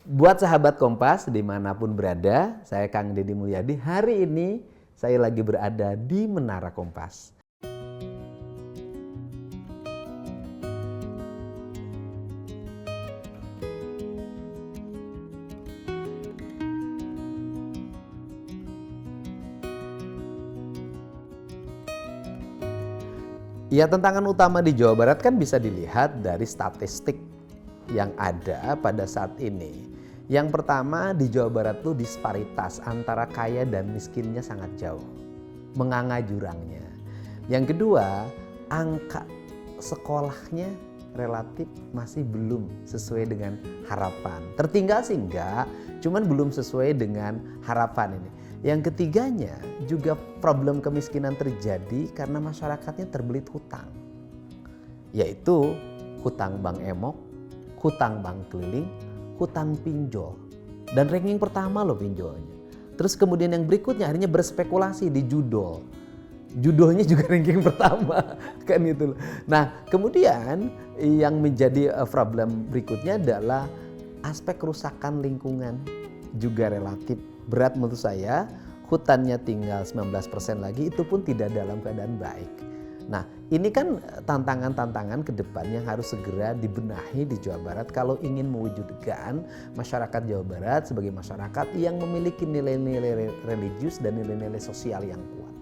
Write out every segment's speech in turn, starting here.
Buat sahabat Kompas dimanapun berada, saya Kang Deddy Mulyadi. Hari ini saya lagi berada di Menara Kompas. Ya, tantangan utama di Jawa Barat kan bisa dilihat dari statistik yang ada pada saat ini. Yang pertama, di Jawa Barat tuh disparitas antara kaya dan miskinnya sangat jauh, menganga jurangnya. Yang kedua, angka sekolahnya relatif masih belum sesuai dengan harapan. Tertinggal sih enggak, cuman belum sesuai dengan harapan ini. Yang ketiganya juga problem kemiskinan terjadi karena masyarakatnya terbelit hutang. Yaitu hutang bank emok, hutang bank keliling, hutang pinjol. Dan ranking pertama loh pinjolnya. Terus kemudian yang berikutnya akhirnya berspekulasi di judol. Judolnya juga ranking pertama kan itu. Nah, kemudian yang menjadi problem berikutnya adalah aspek kerusakan lingkungan juga relatif berat menurut saya. Hutannya tinggal 19% lagi, itu pun tidak dalam keadaan baik. Nah, ini kan tantangan-tantangan ke depan yang harus segera dibenahi di Jawa Barat kalau ingin mewujudkan masyarakat Jawa Barat sebagai masyarakat yang memiliki nilai-nilai religius dan nilai-nilai sosial yang kuat.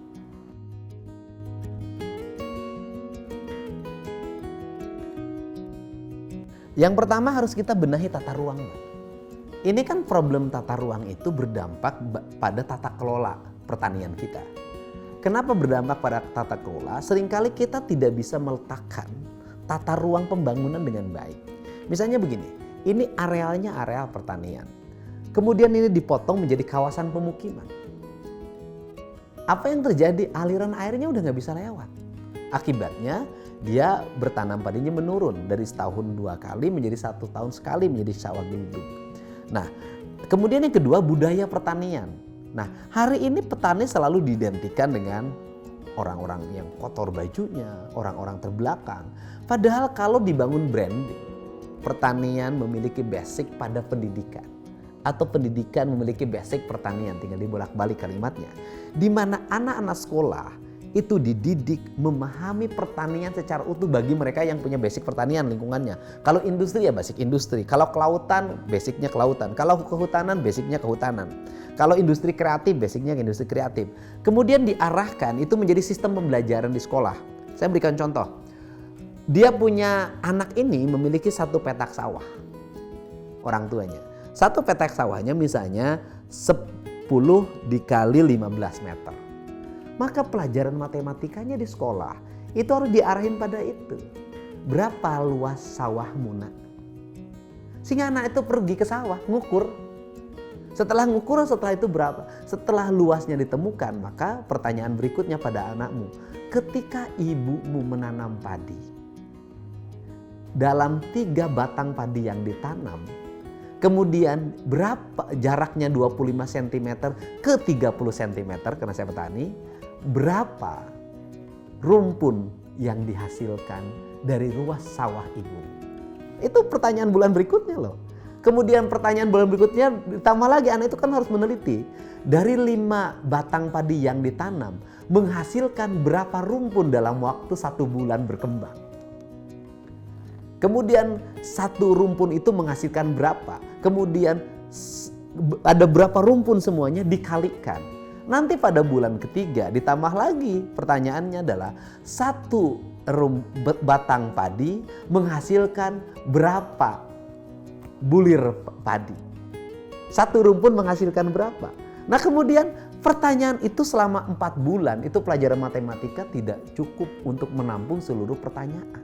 Yang pertama harus kita benahi tata ruang. Ini kan problem tata ruang itu berdampak pada tata kelola pertanian kita. Kenapa berdampak pada tata kelola? Seringkali kita tidak bisa meletakkan tata ruang pembangunan dengan baik. Misalnya begini, ini arealnya areal pertanian. Kemudian ini dipotong menjadi kawasan pemukiman. Apa yang terjadi? Aliran airnya udah nggak bisa lewat. Akibatnya dia bertanam padinya menurun dari setahun 2 kali menjadi 1 tahun sekali menjadi sawah geluduk. Nah, kemudian yang kedua budaya pertanian. Nah, hari ini petani selalu diidentikan dengan orang-orang yang kotor bajunya, orang-orang terbelakang. Padahal kalau dibangun branding, pertanian memiliki basic pada pendidikan. Atau pendidikan memiliki basic pertanian, tinggal dibolak-balik kalimatnya. Di mana anak-anak sekolah itu dididik memahami pertanian secara utuh bagi mereka yang punya basic pertanian lingkungannya. Kalau industri ya basic industri, kalau kelautan basicnya kelautan, kalau kehutanan basicnya kehutanan. Kalau industri kreatif basicnya industri kreatif. Kemudian diarahkan itu menjadi sistem pembelajaran di sekolah. Saya berikan contoh. Dia punya anak ini memiliki 1 petak sawah. Orang tuanya. 1 petak sawahnya misalnya 10 dikali 15 meter. Maka pelajaran matematikanya di sekolah itu harus diarahin pada itu. Berapa luas sawahmu nak? Sehingga anak itu pergi ke sawah, ngukur. Setelah ngukur, setelah itu berapa? Setelah luasnya ditemukan, maka pertanyaan berikutnya pada anakmu. Ketika ibumu menanam padi, dalam 3 batang padi yang ditanam, kemudian berapa jaraknya 25 cm ke 30 cm karena saya petani, berapa rumpun yang dihasilkan dari ruas sawah ibu? Itu pertanyaan bulan berikutnya loh. Kemudian pertanyaan bulan berikutnya ditambah lagi, anak itu kan harus meneliti. Dari 5 batang padi yang ditanam menghasilkan berapa rumpun dalam waktu 1 bulan berkembang. Kemudian 1 rumpun itu menghasilkan berapa. Kemudian ada berapa rumpun semuanya dikalikan. Nanti pada bulan ketiga ditambah lagi, pertanyaannya adalah 1 batang padi menghasilkan berapa bulir padi. 1 rumpun menghasilkan berapa. Nah kemudian pertanyaan itu selama 4 bulan itu pelajaran matematika tidak cukup untuk menampung seluruh pertanyaan.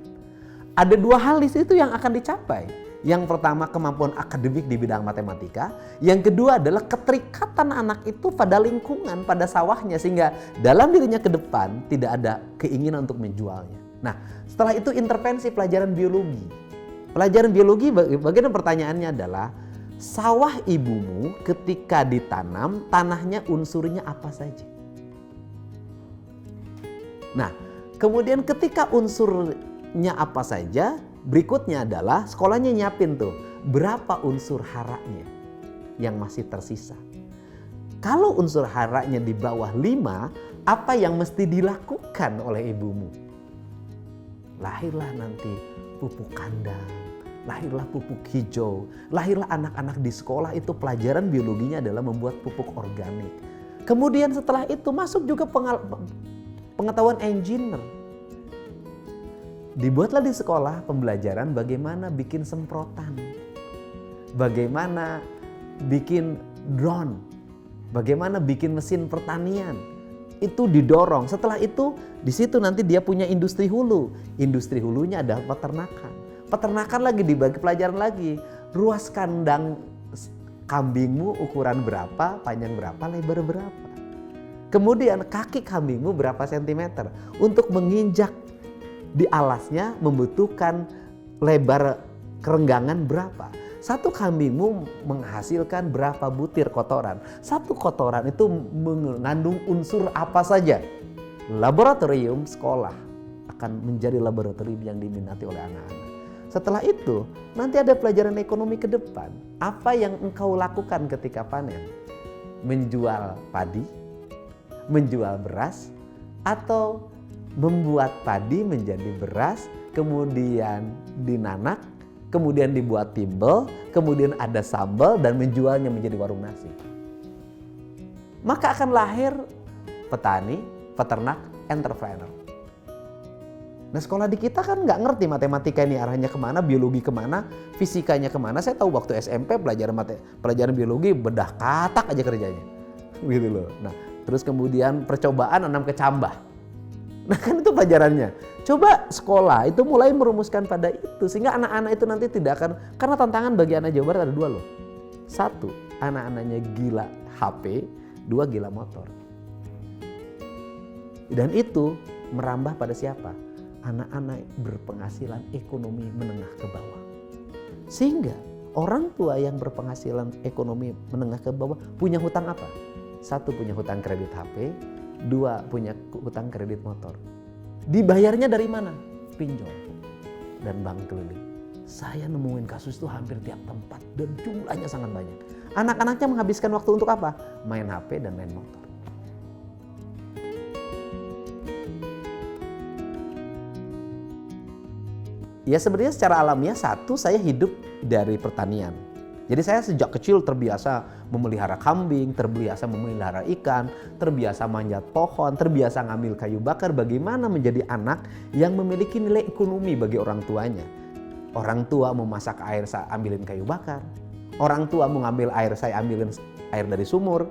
Ada 2 hal di situ yang akan dicapai. Yang pertama kemampuan akademik di bidang matematika. Yang kedua adalah keterikatan anak itu pada lingkungan, pada sawahnya. Sehingga dalam dirinya ke depan tidak ada keinginan untuk menjualnya. Nah setelah itu intervensi pelajaran biologi. Pelajaran biologi bagian pertanyaannya adalah sawah ibumu ketika ditanam tanahnya unsurnya apa saja. Nah kemudian ketika unsurnya apa saja berikutnya adalah sekolahnya nyiapin tuh berapa unsur haranya yang masih tersisa. Kalau unsur haranya di bawah 5, apa yang mesti dilakukan oleh ibumu? Lahirlah nanti pupuk kandang, lahirlah pupuk hijau, lahirlah anak-anak di sekolah itu pelajaran biologinya adalah membuat pupuk organik. Kemudian setelah itu masuk juga pengetahuan engineer. Dibuatlah di sekolah pembelajaran bagaimana bikin semprotan, bagaimana bikin drone, bagaimana bikin mesin pertanian. Itu didorong. Setelah itu di situ nanti dia punya industri hulu. Industri hulunya adalah peternakan. Peternakan lagi dibagi pelajaran lagi. Ruas kandang kambingmu ukuran berapa, panjang berapa, lebar berapa. Kemudian kaki kambingmu berapa sentimeter. Untuk menginjak di alasnya membutuhkan lebar kerenggangan berapa. Satu kambingmu menghasilkan berapa butir kotoran. Satu kotoran itu mengandung unsur apa saja. Laboratorium sekolah akan menjadi laboratorium yang diminati oleh anak-anak. Setelah itu nanti ada pelajaran ekonomi ke depan. Apa yang engkau lakukan ketika panen? Menjual padi, menjual beras, atau membuat padi menjadi beras, kemudian dinanak, kemudian dibuat timbel, kemudian ada sambal dan menjualnya menjadi warung nasi. Maka akan lahir petani, peternak, entrepreneur. Nah sekolah di kita kan nggak ngerti matematika ini arahnya kemana, biologi kemana, fisikanya kemana. Saya tahu waktu SMP pelajaran biologi bedah katak aja kerjanya. Gitu loh. Nah terus kemudian percobaan nanam kecambah. Nah kan itu pelajarannya. Coba sekolah itu mulai merumuskan pada itu. Sehingga anak-anak itu nanti tidak akan, karena tantangan bagi anak Jawa Barat ada 2 loh. 1, anak-anaknya gila HP, 2 gila motor. Dan itu merambah pada siapa? Anak-anak berpenghasilan ekonomi menengah ke bawah. Sehingga orang tua yang berpenghasilan ekonomi menengah ke bawah punya hutang apa? 1 punya hutang kredit HP, 2 punya hutang kredit motor. Dibayarnya dari mana? Pinjol dan bank keliling. Saya nemuin kasus itu hampir tiap tempat dan jumlahnya sangat banyak. Anak-anaknya menghabiskan waktu untuk apa? Main HP dan main motor. Ya sebenarnya secara alamiah saya hidup dari pertanian. Jadi saya sejak kecil terbiasa memelihara kambing, terbiasa memelihara ikan, terbiasa manjat pohon, terbiasa ngambil kayu bakar. Bagaimana menjadi anak yang memiliki nilai ekonomi bagi orang tuanya. Orang tua mau masak air, saya ambilin kayu bakar. Orang tua mau ngambil air, saya ambilin air dari sumur.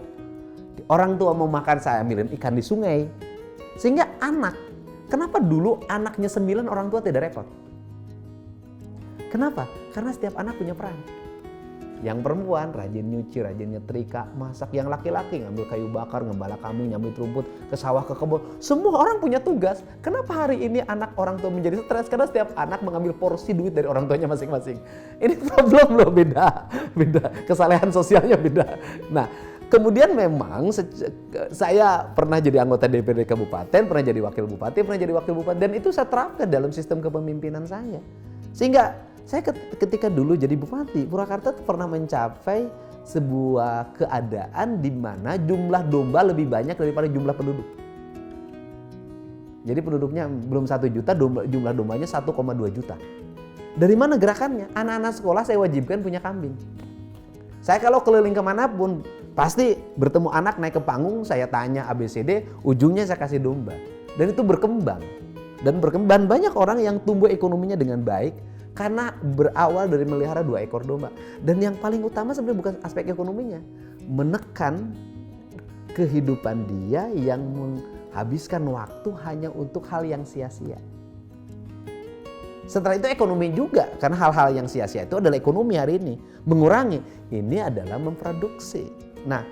Orang tua mau makan, saya ambilin ikan di sungai. Sehingga anak, kenapa dulu anaknya 9 orang tua tidak repot? Kenapa? Karena setiap anak punya peran. Yang perempuan rajin nyuci, rajin nyetrika, masak. Yang laki-laki ngambil kayu bakar, ngembala kambing, nyambit rumput, ke sawah, ke kebun. Semua orang punya tugas. Kenapa hari ini anak orang tua menjadi stres? Karena setiap anak mengambil porsi duit dari orang tuanya masing-masing. Ini problem loh, beda. Kesalahan sosialnya beda. Nah, kemudian memang saya pernah jadi anggota DPRD kabupaten, pernah jadi wakil bupati, dan itu saya terapkan dalam sistem kepemimpinan saya. Sehingga saya ketika dulu jadi bupati, Purwakarta pernah mencapai sebuah keadaan di mana jumlah domba lebih banyak daripada jumlah penduduk. Jadi penduduknya belum 1 juta, jumlah dombanya 1,2 juta. Dari mana gerakannya? Anak-anak sekolah saya wajibkan punya kambing. Saya kalau keliling kemanapun, pasti bertemu anak naik ke panggung, saya tanya ABCD, ujungnya saya kasih domba. Dan itu berkembang. Dan banyak orang yang tumbuh ekonominya dengan baik, karena berawal dari melihara 2 ekor domba. Dan yang paling utama sebenarnya bukan aspek ekonominya. Menekan kehidupan dia yang menghabiskan waktu hanya untuk hal yang sia-sia. Setelah itu ekonomi juga. Karena hal-hal yang sia-sia itu adalah ekonomi hari ini. Mengurangi. Ini adalah memproduksi. Nah,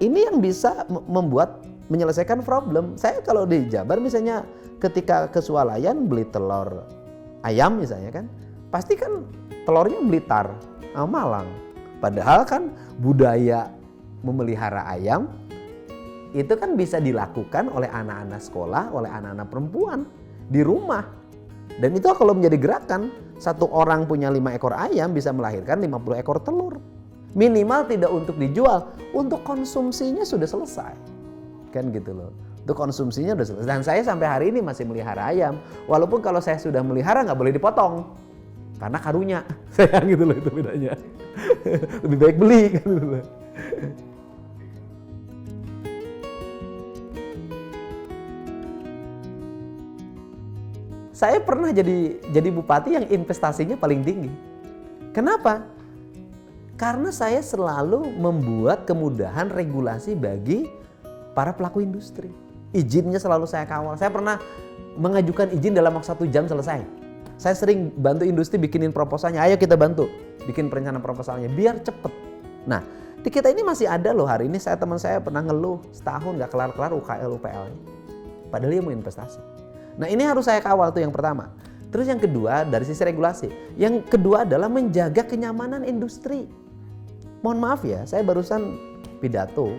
ini yang bisa menyelesaikan problem. Saya kalau di Jabar misalnya ketika ke swalayan beli telur ayam misalnya kan, pasti kan telurnya Blitar, Malang. Padahal kan budaya memelihara ayam itu kan bisa dilakukan oleh anak-anak sekolah, oleh anak-anak perempuan di rumah. Dan itu kalau menjadi gerakan, satu orang punya 5 ekor ayam bisa melahirkan 50 ekor telur. Minimal tidak untuk dijual, untuk konsumsinya sudah selesai. Kan gitu loh. Untuk konsumsinya sudah selesai. Dan saya sampai hari ini masih melihara ayam. Walaupun kalau saya sudah melihara nggak boleh dipotong. Karena karunya. Saya gitu loh, itu bedanya. Lebih baik beli kan gitu loh. Saya pernah jadi bupati yang investasinya paling tinggi. Kenapa? Karena saya selalu membuat kemudahan regulasi bagi para pelaku industri. Izinnya selalu saya kawal. Saya pernah mengajukan izin dalam waktu 1 jam selesai. Saya sering bantu industri bikinin proposalnya. Ayo kita bantu bikin perencanaan proposalnya biar cepet. Nah, di kita ini masih ada loh, hari ini teman saya pernah ngeluh setahun gak kelar-kelar UKL UPL. Padahal dia mau investasi. Nah, ini harus saya kawal tuh yang pertama. Terus yang kedua dari sisi regulasi. Yang kedua adalah menjaga kenyamanan industri. Mohon maaf ya, saya barusan pidato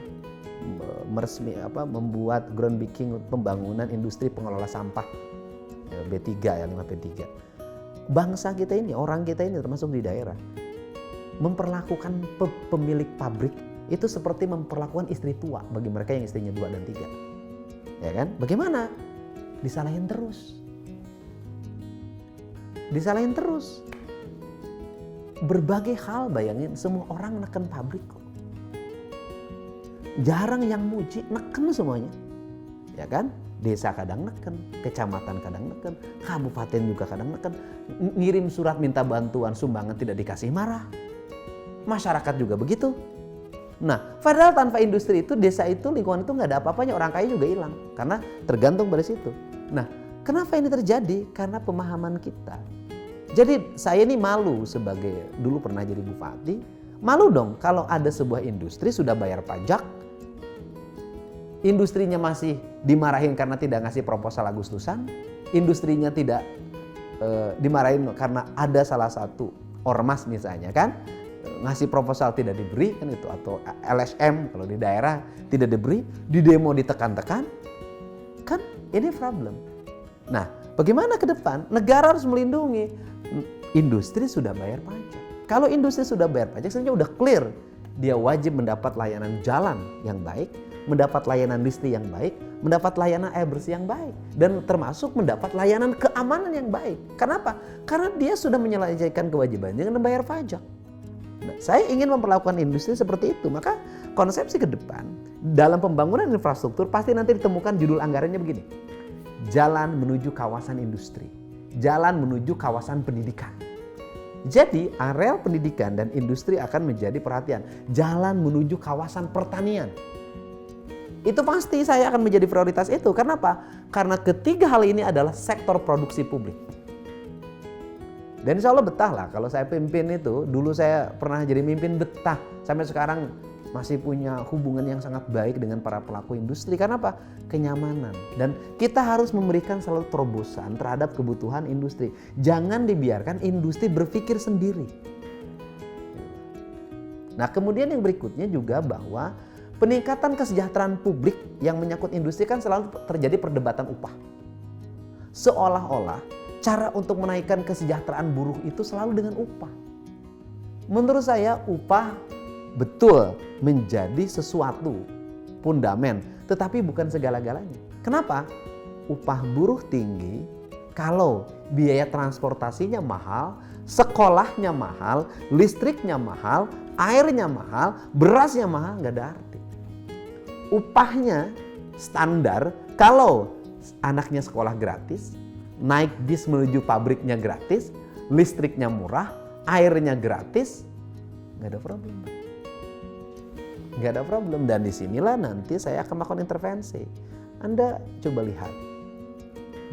membuat groundbreaking pembangunan industri pengelola sampah B3 ya, 5P3. Bangsa kita ini, orang kita ini termasuk di daerah, memperlakukan pemilik pabrik itu seperti memperlakukan istri tua bagi mereka yang istrinya 2 dan 3. Ya kan? Bagaimana? Disalahin terus. Disalahin terus. Berbagai hal, bayangin, semua orang neken pabrik kok. Jarang yang muji, neken semuanya. Ya kan? Desa kadang neken, kecamatan kadang neken, kabupaten juga kadang neken. Ngirim surat minta bantuan sumbangan tidak dikasih, marah. Masyarakat juga begitu. Nah, padahal tanpa industri itu, desa itu, lingkungan itu nggak ada apa-apanya, orang kaya juga hilang. Karena tergantung pada situ. Nah, kenapa ini terjadi? Karena pemahaman kita. Jadi saya ini malu sebagai, dulu pernah jadi bupati, malu dong kalau ada sebuah industri sudah bayar pajak, industrinya masih dimarahin karena tidak ngasih proposal Agustusan, industrinya tidak dimarahin karena ada salah satu ormas misalnya kan, ngasih proposal tidak diberi kan itu, atau LSM kalau di daerah tidak diberi, di demo ditekan-tekan, kan ini problem. Nah, bagaimana ke depan? Negara harus melindungi. Industri sudah bayar pajak. Kalau industri sudah bayar pajak, sebenarnya udah clear, dia wajib mendapat layanan jalan yang baik, mendapat layanan listrik yang baik, mendapat layanan air bersih yang baik, dan termasuk mendapat layanan keamanan yang baik. Kenapa? Karena dia sudah menyelesaikan kewajibannya dengan membayar pajak. Nah, saya ingin memperlakukan industri seperti itu. Maka konsepsi ke depan dalam pembangunan infrastruktur pasti nanti ditemukan judul anggarannya begini: jalan menuju kawasan industri, jalan menuju kawasan pendidikan. Jadi areal pendidikan dan industri akan menjadi perhatian. Jalan menuju kawasan pertanian. Itu pasti saya akan menjadi prioritas itu. Kenapa? Karena ketiga hal ini adalah sektor produksi publik. Dan insya Allah betah lah kalau saya pimpin itu. Dulu saya pernah jadi mimpin, betah. Sampai sekarang masih punya hubungan yang sangat baik dengan para pelaku industri. Karena apa? Kenyamanan. Dan kita harus memberikan selalu terobosan terhadap kebutuhan industri. Jangan dibiarkan industri berpikir sendiri. Nah, kemudian yang berikutnya juga bahwa peningkatan kesejahteraan publik yang menyangkut industri kan selalu terjadi perdebatan upah. Seolah-olah cara untuk menaikkan kesejahteraan buruh itu selalu dengan upah. Menurut saya upah betul menjadi sesuatu fundamen, tetapi bukan segala-galanya. Kenapa? Upah buruh tinggi kalau biaya transportasinya mahal, sekolahnya mahal, listriknya mahal, airnya mahal, berasnya mahal, nggak ada arti. Upahnya standar kalau anaknya sekolah gratis, naik bis menuju pabriknya gratis, listriknya murah, airnya gratis, nggak ada problem. Nggak ada problem. Dan disinilah nanti saya akan melakukan intervensi. Anda coba lihat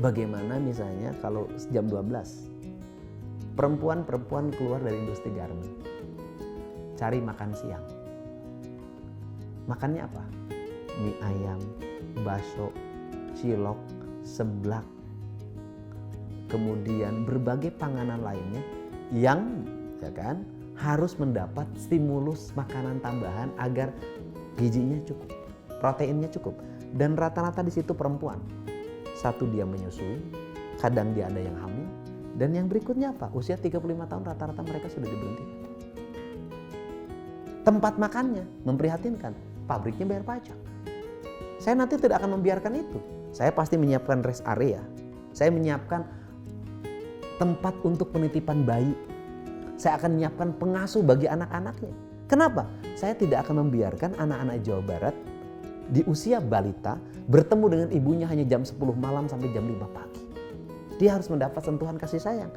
bagaimana misalnya kalau jam 12 perempuan-perempuan keluar dari industri garmen cari makan siang. Makannya apa? Mie ayam, bakso, cilok, seblak, kemudian berbagai panganan lainnya yang ya kan harus mendapat stimulus makanan tambahan agar gizinya cukup, proteinnya cukup. Dan rata-rata di situ perempuan. Satu, dia menyusui, kadang dia ada yang hamil, Dan yang berikutnya apa? Usia 35 tahun rata-rata mereka sudah diberhentikan. Tempat makannya memprihatinkan, pabriknya bayar pajak. Saya nanti tidak akan membiarkan itu. Saya pasti menyiapkan rest area. Saya menyiapkan tempat untuk penitipan bayi. Saya akan menyiapkan pengasuh bagi anak-anaknya. Kenapa? Saya tidak akan membiarkan anak-anak Jawa Barat di usia balita bertemu dengan ibunya hanya jam 10 malam sampai jam 5 pagi. Dia harus mendapat sentuhan kasih sayang.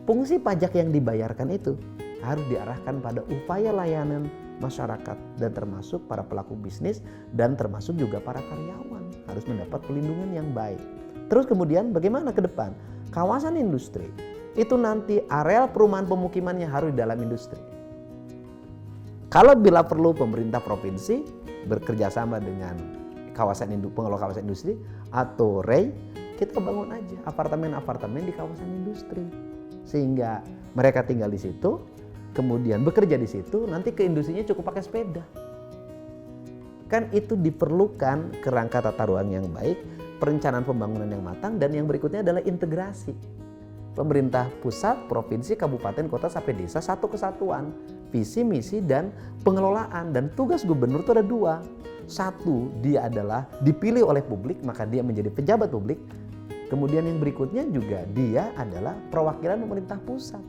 Fungsi pajak yang dibayarkan itu harus diarahkan pada upaya layanan masyarakat dan termasuk para pelaku bisnis dan termasuk juga para karyawan harus mendapat pelindungan yang baik. Terus kemudian bagaimana ke depan? Kawasan industri itu nanti areal perumahan pemukimannya harus di dalam industri. Kalau bila perlu pemerintah provinsi bekerja sama dengan pengelola kawasan industri atau REI, kita bangun aja apartemen-apartemen di kawasan industri sehingga mereka tinggal di situ, kemudian bekerja di situ, nanti ke industrinya cukup pakai sepeda. Kan itu diperlukan kerangka tata ruang yang baik, perencanaan pembangunan yang matang, dan yang berikutnya adalah integrasi. Pemerintah pusat, provinsi, kabupaten, kota, sampai desa, satu kesatuan, visi, misi, dan pengelolaan. Dan tugas gubernur itu ada dua. Satu, dia adalah dipilih oleh publik, maka dia menjadi pejabat publik. Kemudian yang berikutnya juga dia adalah perwakilan pemerintah pusat.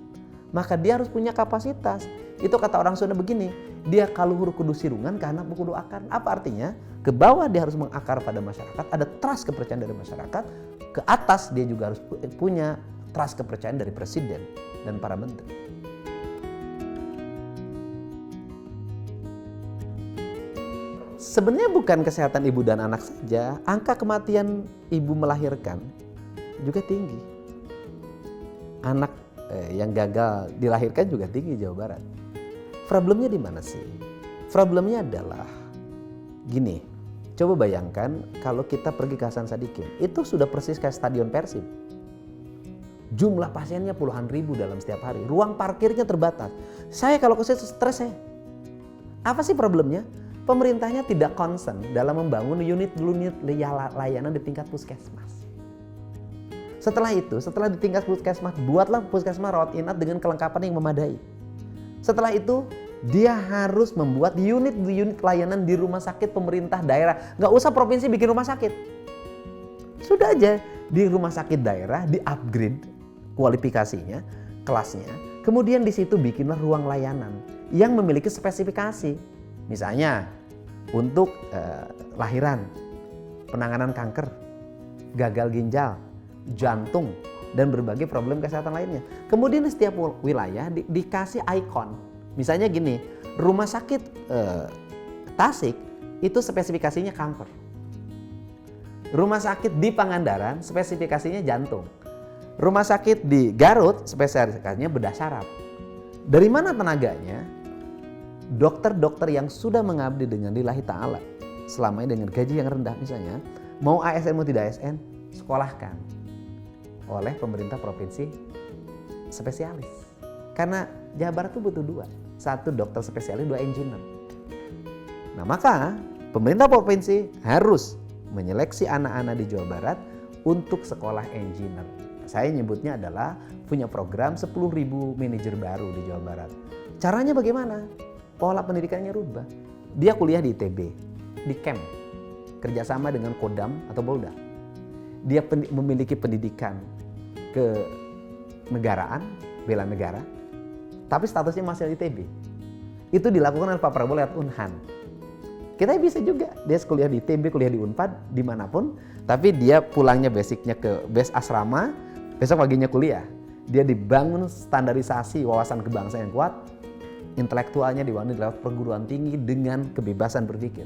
Maka dia harus punya kapasitas. Itu kata orang Sunda begini, dia kaluhur kudu sirungan karena kudu akar. Apa artinya? Ke bawah dia harus mengakar pada masyarakat, ada trust kepercayaan dari masyarakat. Ke atas dia juga harus punya trust kepercayaan dari presiden dan para menteri. Sebenarnya bukan kesehatan ibu dan anak saja, angka kematian ibu melahirkan juga tinggi. Anak yang gagal dilahirkan juga tinggi Jawa Barat. Problemnya di mana sih? Problemnya adalah gini, coba bayangkan kalau kita pergi ke Hasan Sadikin, itu sudah persis kayak stadion Persib. Jumlah pasiennya puluhan ribu dalam setiap hari, ruang parkirnya terbatas. Saya kalau ke situ stres saya. Apa sih problemnya? Pemerintahnya tidak concern dalam membangun unit-unit layanan di tingkat puskesmas. Setelah itu, setelah di tingkat puskesmas, buatlah puskesmas rawat inap dengan kelengkapan yang memadai. Setelah itu, dia harus membuat unit-unit layanan di rumah sakit pemerintah daerah. Nggak usah provinsi bikin rumah sakit. Sudah aja di rumah sakit daerah di-upgrade kualifikasinya, kelasnya. Kemudian di situ bikinlah ruang layanan yang memiliki spesifikasi. Misalnya untuk lahiran, penanganan kanker, gagal ginjal, jantung, dan berbagai problem kesehatan lainnya. Kemudian di setiap wilayah dikasih ikon. Misalnya gini, rumah sakit Tasik itu spesifikasinya kanker. Rumah sakit di Pangandaran spesifikasinya jantung. Rumah sakit di Garut spesifikasinya bedah saraf. Dari mana tenaganya? Dokter-dokter yang sudah mengabdi dengan lillahi ta'ala selama ini dengan gaji yang rendah misalnya, mau ASN mau tidak ASN, sekolahkan oleh pemerintah provinsi spesialis. Karena Jawa Barat itu butuh dua. Satu dokter spesialis, dua engineer. Nah maka pemerintah provinsi harus menyeleksi anak-anak di Jawa Barat untuk sekolah engineer. Saya nyebutnya adalah punya program 10.000 manajer baru di Jawa Barat. Caranya bagaimana? Pola pendidikannya rubah. Dia kuliah di ITB, di KEM, kerjasama dengan Kodam atau Polda. Dia memiliki pendidikan kenegaraan, bela negara, tapi statusnya masih ITB. Itu dilakukan oleh Pak Prabowo lewat Unhan. Kita bisa juga, dia kuliah di ITB, kuliah di Unpad, dimanapun, tapi dia pulangnya basicnya ke base asrama, besok paginya kuliah. Dia dibangun standarisasi wawasan kebangsaan yang kuat, intelektualnya dibangun lewat perguruan tinggi dengan kebebasan berpikir.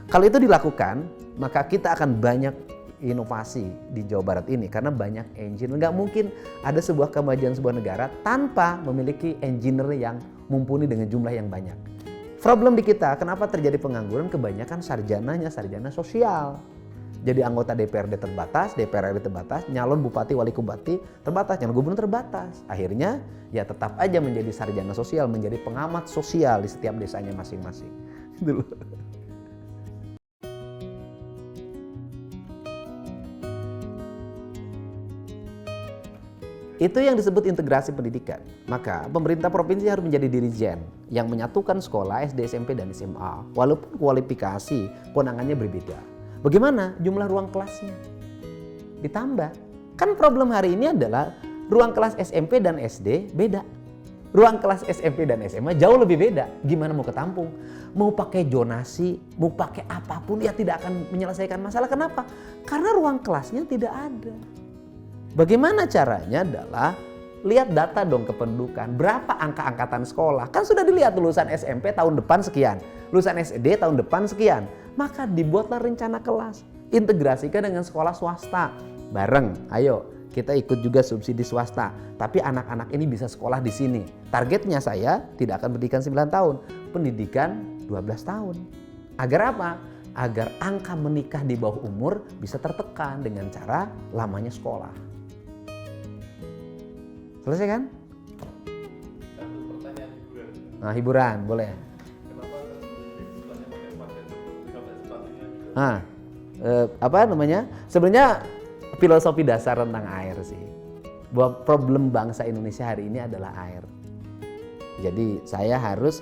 Kalau itu dilakukan, maka kita akan banyak inovasi di Jawa Barat ini karena banyak engineer. Nggak mungkin ada sebuah kemajuan sebuah negara tanpa memiliki engineer yang mumpuni dengan jumlah yang banyak. Problem di kita, kenapa terjadi pengangguran? Kebanyakan sarjananya sarjana sosial. Jadi anggota DPRD terbatas, DPR RI terbatas, nyalon bupati, wali bupati terbatas, nyalon gubernur terbatas. Akhirnya ya tetap aja menjadi sarjana sosial, menjadi pengamat sosial di setiap desanya masing-masing. Gitu loh. Itu yang disebut integrasi pendidikan. Maka pemerintah provinsi harus menjadi dirijen yang menyatukan sekolah SD, SMP, dan SMA. Walaupun kualifikasi kewenangannya berbeda. Bagaimana jumlah ruang kelasnya? Ditambah. Kan problem hari ini adalah ruang kelas SMP dan SD beda. Ruang kelas SMP dan SMA jauh lebih beda. Gimana mau ketampung? Mau pakai zonasi, mau pakai apapun ya tidak akan menyelesaikan masalah. Kenapa? Karena ruang kelasnya tidak ada. Bagaimana caranya adalah lihat data dong kependudukan. Berapa angka angkatan sekolah? Kan sudah dilihat lulusan SMP tahun depan sekian. Lulusan SD tahun depan sekian. Maka dibuatlah rencana kelas. Integrasikan dengan sekolah swasta. Bareng, ayo kita ikut juga subsidi swasta. Tapi anak-anak ini bisa sekolah di sini. Targetnya saya tidak akan pendidikan 9 tahun. Pendidikan 12 tahun. Agar apa? Agar angka menikah di bawah umur bisa tertekan dengan cara lamanya sekolah. Selesai kan? Satu pertanyaan hiburan. Nah, hiburan boleh. Kenapa istilahnya pakai paket sampai sepatunya? Apa namanya? Sebenarnya filosofi dasar tentang air sih. Bahwa problem bangsa Indonesia hari ini adalah air. Jadi saya harus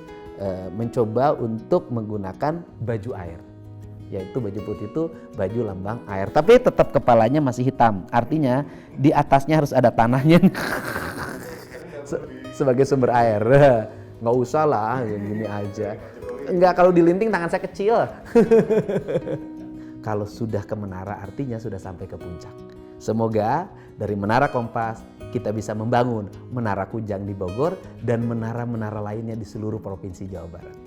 mencoba untuk menggunakan baju air. Yaitu baju putih itu baju lambang air. Tapi tetap kepalanya masih hitam. Artinya di atasnya harus ada tanahnya. Sebagai sumber air. Nggak usah lah, gini aja. Enggak, kalau dilinting tangan saya kecil. Kalau sudah ke menara artinya sudah sampai ke puncak. Semoga dari Menara Kompas kita bisa membangun Menara Kujang di Bogor dan menara-menara lainnya di seluruh Provinsi Jawa Barat.